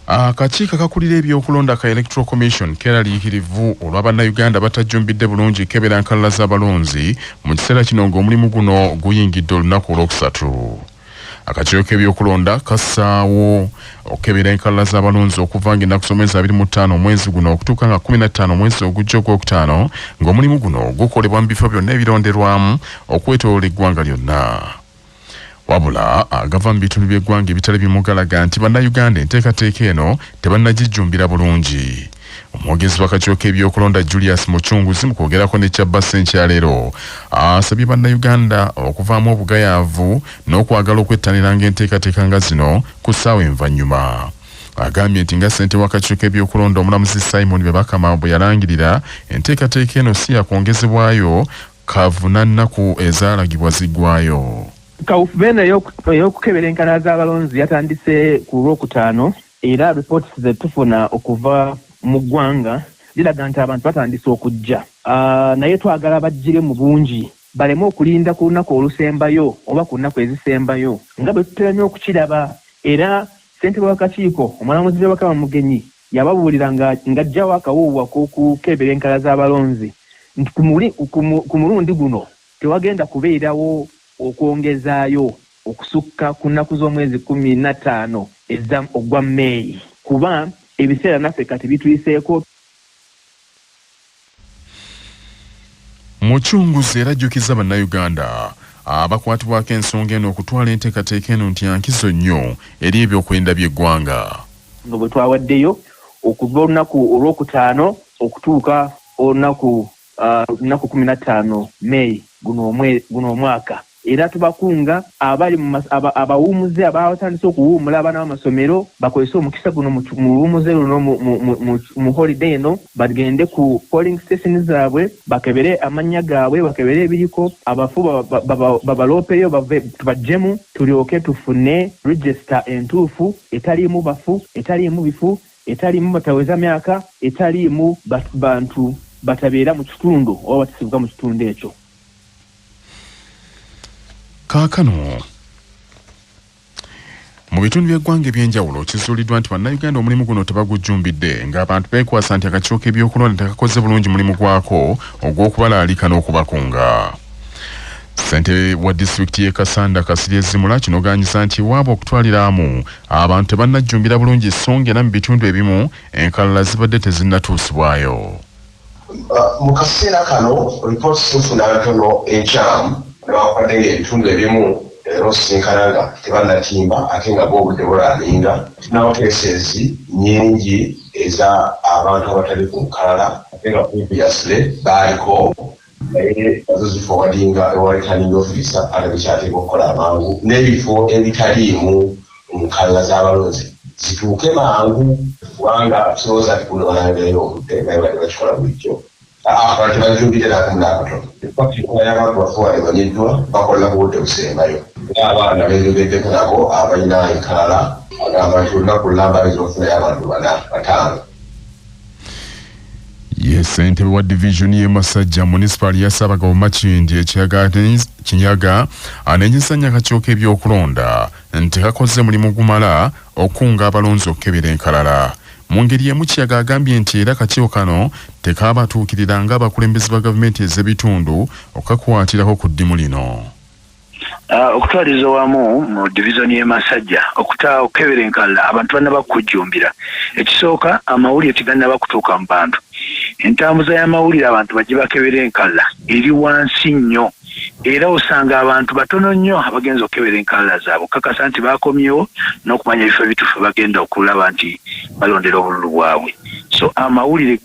Akakiiko kakulira ebyokulonda ka Electoral Commission keraliikirivu olwa bannayuganda batajjumbidde bulungi kebera nkalala z'abalonzi mu kiseera kino ng'omulimu guno guyingidde olunaku olwokusatu. Akakiiko k'ebyokulonda kassaawo okukebera enkalala z'abalonzi okuva ng'ennaku z'omwezi 25 omwezi guno okutuuka nga 15 omwezi ogujja ogwokutaano ng'omulimu guno gukolebwa mu bifo byonna ebironderwamu okwetooloola eggwanga lyonna. Wabula agava mu bitundu by'eggwanga ebitali bimugalaga nti bannayuganda enteekateeka eno tebannagijjumbira bulungi. Omwogezi w'akakiiko k'ebyokulonda Julius Muchunguzi mu kwogerako ne Kyabassa enkyaleero asabye bannayuganda okuvaamu obugayaavu n'okwagala okwettaniranga enteekateeka nga zino ku ssaawa envannyuma. Agambye nti nga ssente w'akakiiko k'ebyokulonda omulamuzi Simon Bebakama bwe yalangirira enteekateeka eno si yakwongezebwayo kavuna nnaku ezaalagibwa ziggwayo. Kaufubena y'okukebera enkalala z'abalonzi yatandise ku Lwokutaano era ripooti ze tufuna okuva mu ggwanga ziraga nti abantu batandise okujja. Naye twagala bajjire mu bungi baleme okulinda ku lunaku olusembayo oba ku nnaku ezisembayo nga bwe tuteramye okukiraba. Era ssentebe w'akakiiko omulamuzi Bebakama Mugenyi yababuulira ng'ajjawo akawuuwa k'okukebera enkalala z'abalonzi nti ku mulundi guno tewagenda kubeerawo okwongezaayo okusukka ku nnaku z'omwezi 15 ogwa Meeyi kuba ebiseera naffe kati bituyiseeko. Muchunguzi era ajjukiza bannayuganda abakwatibwako ensonga eno okutwala enteekateeka eno nti yankizo nnyo eri ebyokwenda by'eggwanga. Nga bwe twawaddeyo okuva olunaku olwokutaano okutuuka olunaku 15 Meeyi guno omwaka. Era tubakunga abali abawumuze abatandise okuwumula abaana b'amasomero bakozese omukisa guno mu luwumuze luno mu holiday eno bagende ku polling station zaabwe bakebere amannya gaabwe bakebere ebiriko abafu babaloopeyo tubajjemu tulyoke tufune register entuufu etaliimu bafu etaliimu bifu etaliimu bataweza myaka etaliimu bantu batabeera mu kitundu oba batisibwa mu kitundu ekyo. Kaakano mu bitundu by'eggwanga ebyenjawulo kizuuliddwa nti bannayuganda omulimu guno tebagujjumbidde ng'abantu beekwasa nti akakiiko k'ebyokulonda tekakoze bulungi mulimu gwako ogw'okubalaalika n'okubakunga. Ssentebe wa disitulikiti y'e Kasanda Kasirye Zimula kinogaanyiza nti waaba okutwaliramu abantu tebannajjumbira bulungi ssonga era mu bitundu ebimu enkalala zibadde tezinnatuusibwayo. Mu kaseera kano ripooti zifuna ntono enkyamu n'abakwate ebitundu ebimu osinkana nga tebannatimba ate nga bw'obudde bulaalinga. Tulinawo keesezi nnyingi eza abantu abatali ku nkalala ate nga previously baaliko naye nazo zifowadinga ewalitaninga ofisa ate bikyateeka okukola amangu n'ebifo ebitaliimu nkalala z'abalonzi zituuke mangu kubanga tulowooza ti kuno balangayo obudde naye bali bakikola bulijjo. Abantu bajumbidde n'akatono. Pakikola y'abantu bafuwa emanyiddwa bakola ku budde busembayo. Abaana beeyogeddeko nabo abalina enkalala agamba nti olunaku lulamba ez'okufunayo abantu 4-5. Ye ssentebe wa divisioni y'e Masajja munisipaali ya Ssaabagabo Makindi Kinyaga anenyezanya akakiiko k'ebyokulonda nti kakoze mulimu gumala okunga abalonzi okukebera enkalala. Mu ngeri emu Kiyaga agambye nti era akakiiko kano tekaabatuukirira ng'abakulembeze ba gavumenti ez'ebitundu okukakwatirako ku ddimu lino. Okutwaliza wamu mu divisioni y'e Masajja okukebera enkalala abantu bannaba kujjumbira. Ekisooka amawulire tegannaba kutuuka mu bantu. Entambuza y'amawulire abantu bajje bakebera enkalala eri wansi nnyo. Era osanga abantu batono nnyo abagenza okukebera enkalala zaabwe kakasa nti baakomyewo n'okumanya ebifo ebituufu bagenda okulaba nti balondera obululu bwabwe. So amawulire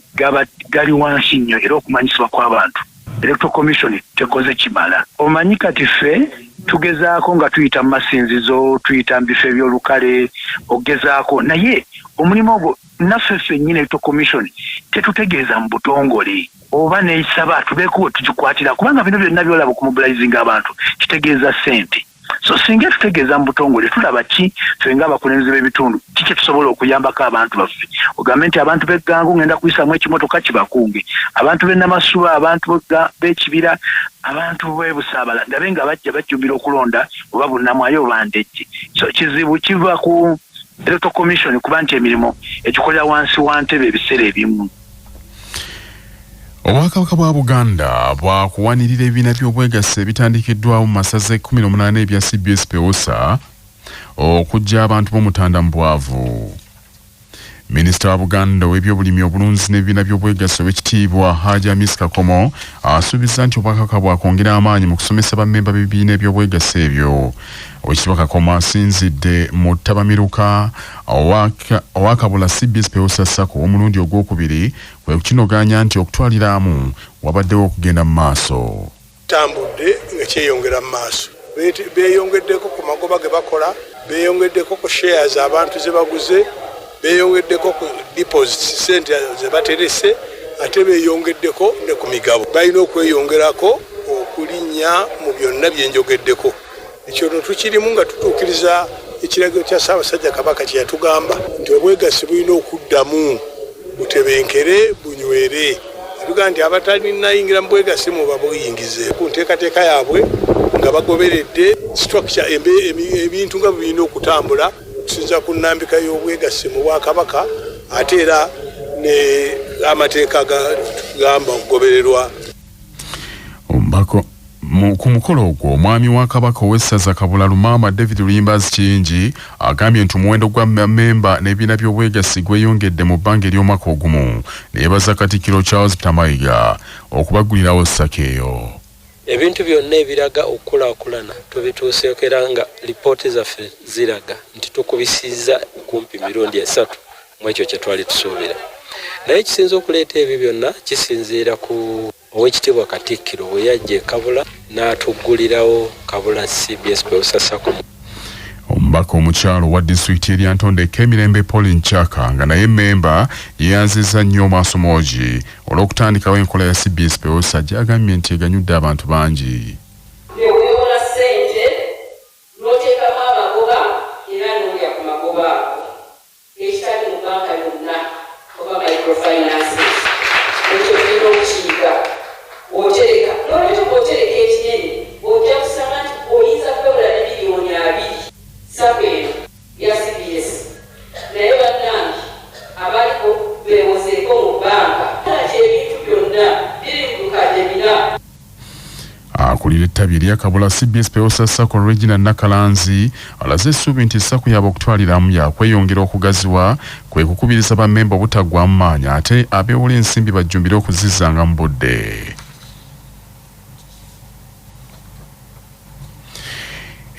gali wansi nnyo era okumanyisibwa kw'abantu Electoral Commission tekoze kimala. Omanyi kati ffe tugezaako nga tuyita mu masinzizo tuyita mu bifo eby'olukale ogezaako naye omulimu ogwo naffe ffennyini Electoral Commission tetutegeeza mu butongole oba neisaba tubeeko tugikwatira kubanga bino byonna byolaba okumubilizinga abantu kitegeeza ssente. So singa tutegeeza mu butongole tulaba ki ffe ng'abakulembeze b'ebitundu kiki tusobola okuyambako abantu baffe. Ogambe nti abantu b'eggangu ngenda kuyisamu ekimotoka kibakunge, abantu b'e Namasuba, abantu b'ekibira, abantu b'e Busaabala ndabe nga bajja bajjumbira okulonda oba Bunnamwayo oba Ndejje. So kizibu kiva ku electoral commission kuba nti emirimu egikolera wansi wa ntebe ebiseera ebimu. Obwakabaka bwa Buganda bwakuwanirira ebibiina by'obwegassi ebitandikiddwawo mu masaza 18 ebya CBS Peosa okujja abantu b'omutanda mu bwavu. Minisita wa Buganda w'ebyobulimi obulunzi n'ebibiina by'obwegassi ow'ekitiibwa Hajji Amis Kakomo asuubiza nti obwakabaka bwakwongera amaanyi mu kusomesa bammemba b'ebibiina by'obwegassi ebyo. Oweekitiibwa Kakomo asinzidde mu ttabamiruka owakabula CBS Peosa Sacco omulundi ogwokubiri kwe kukinoganya nti okutwaliramu wabaddewo okugenda mu maaso. Tambudde nga kyeyongera mu maaso. Beeyongeddeko ku magoba ge bakola, beeyongeddeko ku shares abantu ze baguze, beeyongeddeko ku deposits sente ze baterese, ate beeyongeddeko ne ku migabo. Balina okweyongerako okulinnya mu byonna bye njogeddeko. Ekyo tukirimu nga tutuukiriza ekiragiro kya Ssaabasajja Kabaka kye yatugamba nti obwegassi bulina okuddamu butebenkere bunywere. Yatuga nti abatalina mu bwegassi mu babuyingize ku nteekateeka yaabwe nga bagoberedde structure ebintu nga birina okutambula okusinza ku nnambika y'obwegassi mu Bwakabaka ate era ne amateeka gamba okugobererwa. Ku mukolo ogwo omwami wa Kabaka ow'essaza Kabula Lumaama David Lulimbazi Kiyingi agambye nti omuwendo gwa mmemba n'ebibiina by'obwegassi gweyongedde mu bbanga ery'omwaka ogumu, ne yeebaza Katikkiro Charles Tamayiga okubaggulirawo ssaka eyo. Ebintu byonna ebiraga okukulaakulana tubituuseeko era nga lipooti zaffe ziraga nti tukubisizza kumpi mirundi 3 mu ekyo kye twali tusuubira. Naye kisinza okuleeta ebyo byonna kisinziira ku Oweekitiibwa Katikkiro bwe yajja e Kabula n'atuggulirawo Kabula CBS Peosa Sacco. Omubaka omukyalo wa disitulikiti eryantonde Kemirembe Pauline Chaka nga naye mmemba yeeyanzizza nnyo Maasomogi olw'okutandikawo enkola ya CBS Peosa gy'agambye nti eganyudde abantu bangi. Akulira ettabi lya Kabula CBS Peosa Sacco Regina Nakalanzi alaze essuubi nti Sacco yaabwe okutwaliramu yakweyongera okugaziwa kwe kukubiriza bammemba obutaggwaamu maanyi ate abeewola ensimbi bajjumbire okuzizzanga mu budde.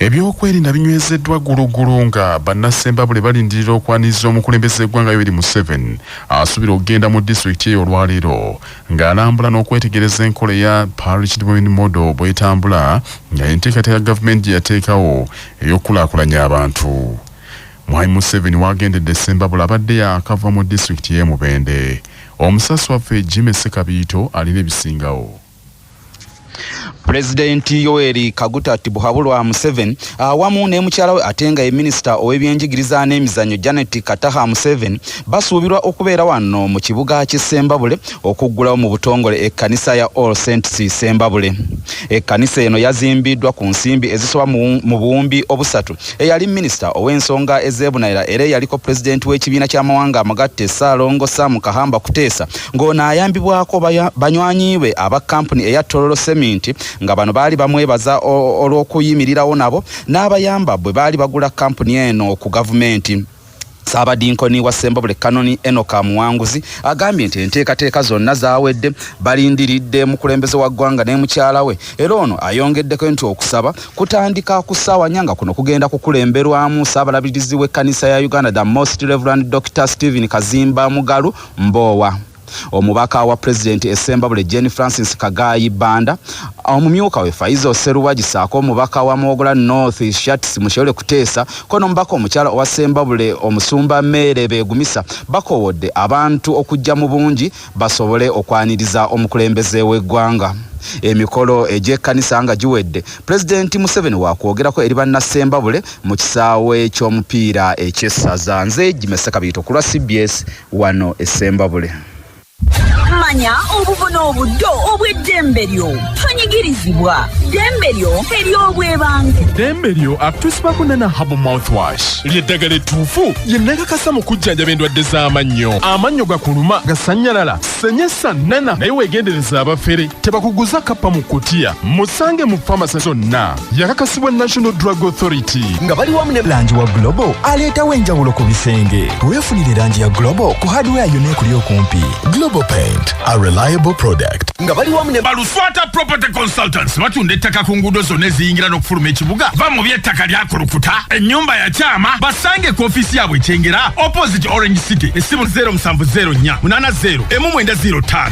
Ebyokwerinda binywezeddwa gulugulu nga bannasembabule balindirira okwaniriza omukulembeze eggwanga Yoweri Museveni asuubira okugenda mu disitulikiti eyo olwaleero ng'alambula n'okwetegereza enkola ya Parish Development Model bw'etambula nga enteekateeka gavumenti gye yateekawo ey'okulaakulanya abantu. Mwami Museveni waagendedde Ssembabule abadde yaakava mu disitulikiti y'e Mubende. Omusasi waffe Jimmy Sekabiito alina ebisingawo. President Yoweri Kaguta Tibuhaburwa Museveni awamu ne mukyala we atenga ye minister ow'ebyenjigiriza n'emizannyo Janet Kataha Museveni basuubirwa okubeera wano mu kibuga ky'Essembabule okuggulawo mu butongole ekkanisa ya All Saints Sembabule. Ekkanisa eno yazimbiddwa ku nsimbi ezisoba mu buwumbi obusatu. Eyali minister ow'ensonga ez'ebunayira era yaliko president w'ekibiina ky'amawanga amagatte Ssaalongo Sam Kahamba Kuteesa ng'ono ayambibwako banywanyiwe aba kampuni eya Tororo Cement nga bano baali bamwebaza olw'okuyimirirawo nabo n'abayamba bwe baali bagula kampuni eno ku gavumenti. Saabadinkoni wa Ssembabule Kanoni Enoka Muwanguzi agambye nti enteekateeka zonna zaawedde balindiridde mukulembeze wa ggwanga ne mukyala we era ono ayongeddeko nti okusaba kutandika ku ssaawa nyanga kuno kugenda kukulemberwamu Ssaabalabirizi w'ekkanisa ya Uganda the Most Reverend Dr. Stephen Kazimba Mugalu Mbowa. Omubaka wa president Essembabule Jenny Francis Kagayi Banda omumyuka we Faizo Seruwaji saako omubaka wa Mogola North Shats Mushole Kuteesa kono mbaka omukyala wa Ssembabule omusumba Mere Begumisa bakowodde abantu okujja mu bungi basobole okwaniriza omukulembeze w'eggwanga. Emikolo egy'ekkanisa nga giwedde President Museveni wakwogerako eri bannassembabule mu kisaawe ky'omupiira eky'essaza. Nze Jimmy Sekabiito ku lwa CBS wano Essembabule. manya obubono obuddo obw'eddembe lyo tonyigirizibwa ddembe lyo ery'obwebange ddembe lyo akutusibako nana habo mouthwash ly'eddagala ettuufu yennagakasa mu kujjanjaba endwadde z'amannyo amannyo gakuluma gasanyalala senyesa nana naye weegendereza abafere tebakuguza kappa mu kutiya musange mu famasi zonna yakakasibwa National Drug Authority nga bali wamu ne langi wa Global aleetawo enjawulo ku bisenge weefunire langi ya Global ku hardware yonna ekuli okumpi. Global Paint, a reliable product. nga bali wamu ne Baluswata Property Consultants batunda ettaka ku nguudo zonna eziyingira n'okufuluma ekibuga va mu by'ettaka lyakulukuta ennyumba ya kyama basange ku ofiisi yaabwe ekyengera opposite Orange City essimu 0704 80 1905.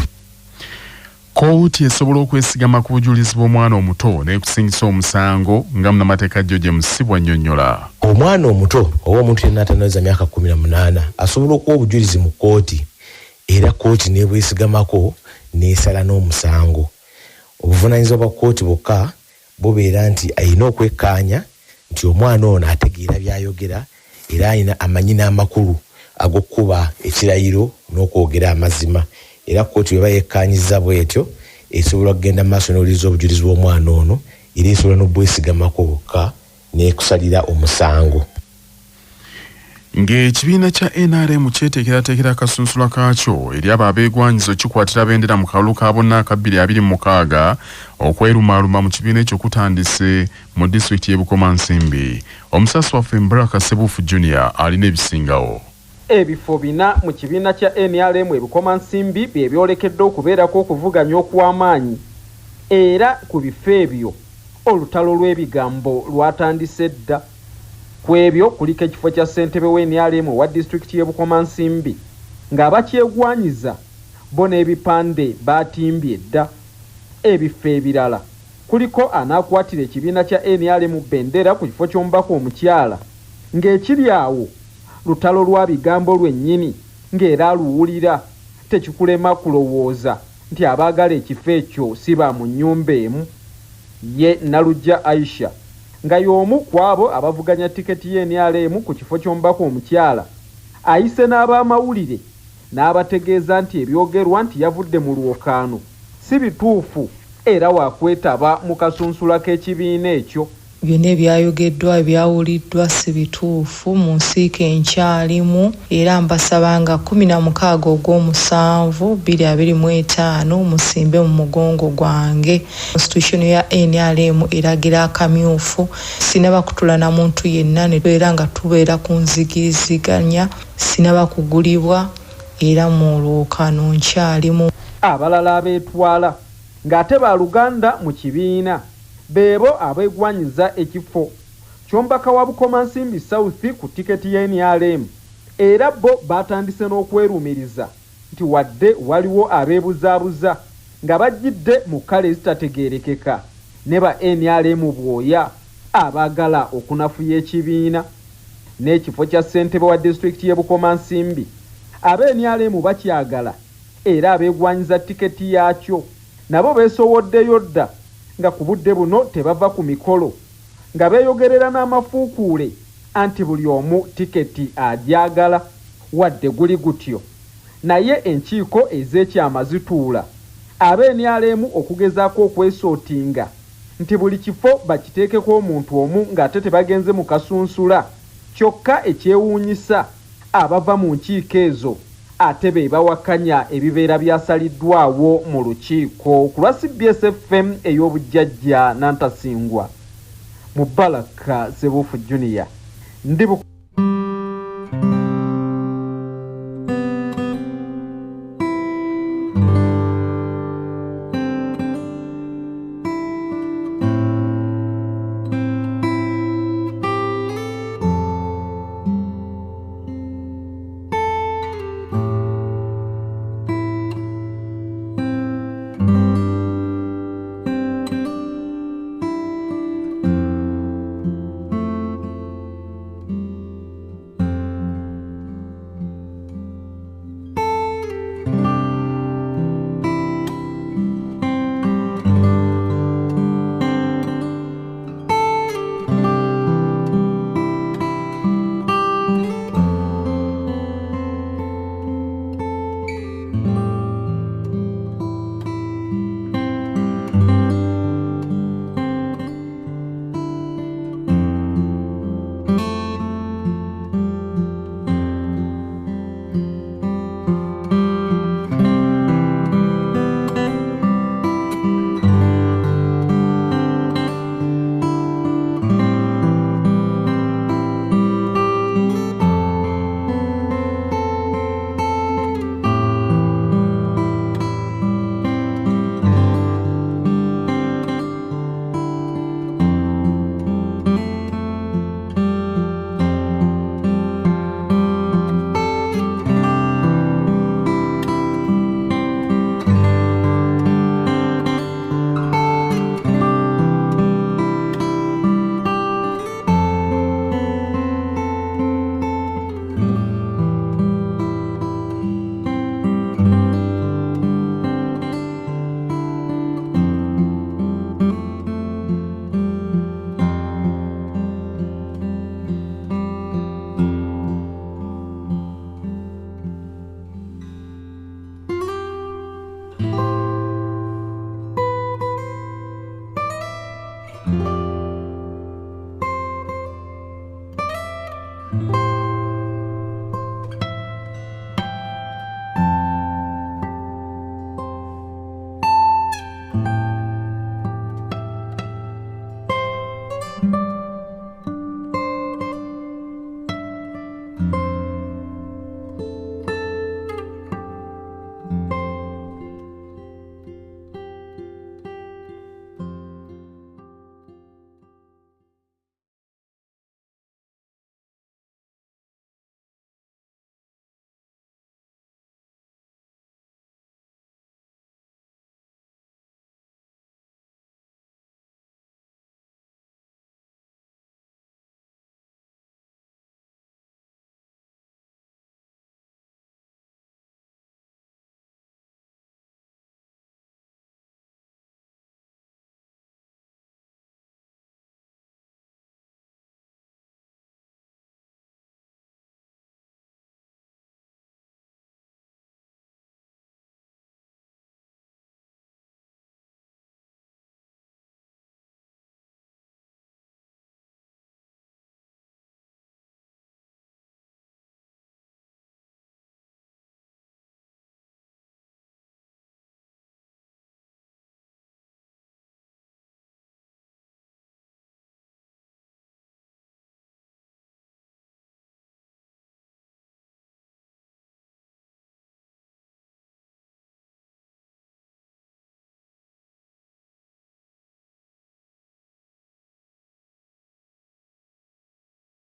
Kooti esobola okwesigama ku bujulizi bw'omwana omuto n'ekusingisa omusango nga munnamateeka jjo gye musibwa nnyonnyola. Omwana omuto oba omuntu yenna atanaweza myaka 18 asobola okuwa obujulizi mu kooti era kooti n'ebwesigamako n'esala n'omusango. Obuvunaanyizibwa bwa kooti bwokka bubeera nti ayina okwekkaanya nti omwana ono ategeera by'ayogera era ayina amanyi n'amakulu ag'okkuba ekirayiro n'okwogera amazima. Era kooti bwe bayekkaanyiza bw'etyo esobola kugenda mu maaso n'owuliriza obujulizi bw'omwana ono era esobola n'obwesigamako bwokka n'ekusalira omusango. Ng'ekibiina kya NRM kyeteekerateekera akasunsula kaakyo eri abo abeegwanyiza kikwatira bendera mu kalulu ka bonna aka 2026 okwerumaaluma mu kibiina ekyo kutandise mu disitulikiti y'e Bukomansimbi. Omusasi waffe Mbaraka Sebufu Junior alina ebisingawo. Ebifo bina mu kibiina kya NRM e Bukomansimbi bye byolekedde okubeerako okuvuganya okw'amaanyi era ku bifo ebyo olutalo lw'ebigambo lwatandise dda. Ku ebyo kuliko ekifo kya ssentebe w'NRM wa disitulikiti y'e Bukomansimbi ng'abakyegwanyiza bo n'ebipande baatimbye dda. Ebifo ebirala kuliko anaakwatira ekibiina kya NRM bendera ku kifo ky'omubaka omukyala ng'ekiri awo lutalo lwa bigambo lwennyini ng'era aluwulira tekikulema kulowooza nti abaagala ekifo ekyo si ba mu nnyumba emu. Ye Nalujja Aisha nga y'omu ku abo abavuganya tiketi y'NRM ku kifo ky'omubaka omukyala ayise n'ab'amawulire n'abategeeza nti ebyogerwa nti yavudde mu lwokaano si bituufu era waakwetaba mu kasunsula k'ekibiina ekyo. Byonna ebyayogeddwa ebyawuliddwa si bituufu mu nsiike enkyalimu era mbasaba nga 16 ogw'omusanvu 2025 musimbe mu mugongo gwange. Constitution ya NRM eragira akamyufu sinaba kutula na muntu yenna era nga tubeera ku nzigiriziganya sinaba kugulibwa era mu lwokaano nkyalimu. Abalala abeetwala ng'ate baluganda mu kibiina beebo abeegwanyiza ekifo ky'omubaka wa Bukomansimbi South ku tiketi ya NRM era bo batandise n'okwerumiriza nti wadde waliwo abeebuzaabuza nga bajjidde mu kkala ezitategeerekeka ne ba NRM bwoya abaagala okunafuya ekibiina. N'ekifo kya ssentebe wa disitulikiti y'e Bukomansimbi abe NRM bakyagala era abeegwanyiza tiketi yaakyo nabo beesowoddeyo dda nga ku budde buno tebava ku mikolo nga beeyogerera n'amafuukuule anti buli omu tiketi agyagala. Wadde guli gutyo naye enkiiko ez'ekyama zituula abe NRM okugezaako okwesootinga nti buli kifo bakiteekeko omuntu omu ng'ate tebagenze mu kasunsula. Kyokka ekyewuunyisa abava mu nkiiko ezo ate be bawakanya ebibeera byasaliddwawo mu lukiiko. Ku lwa CBS FM ey'obujjajja Nantasingwa Mubaraka Sebufu Junior ndi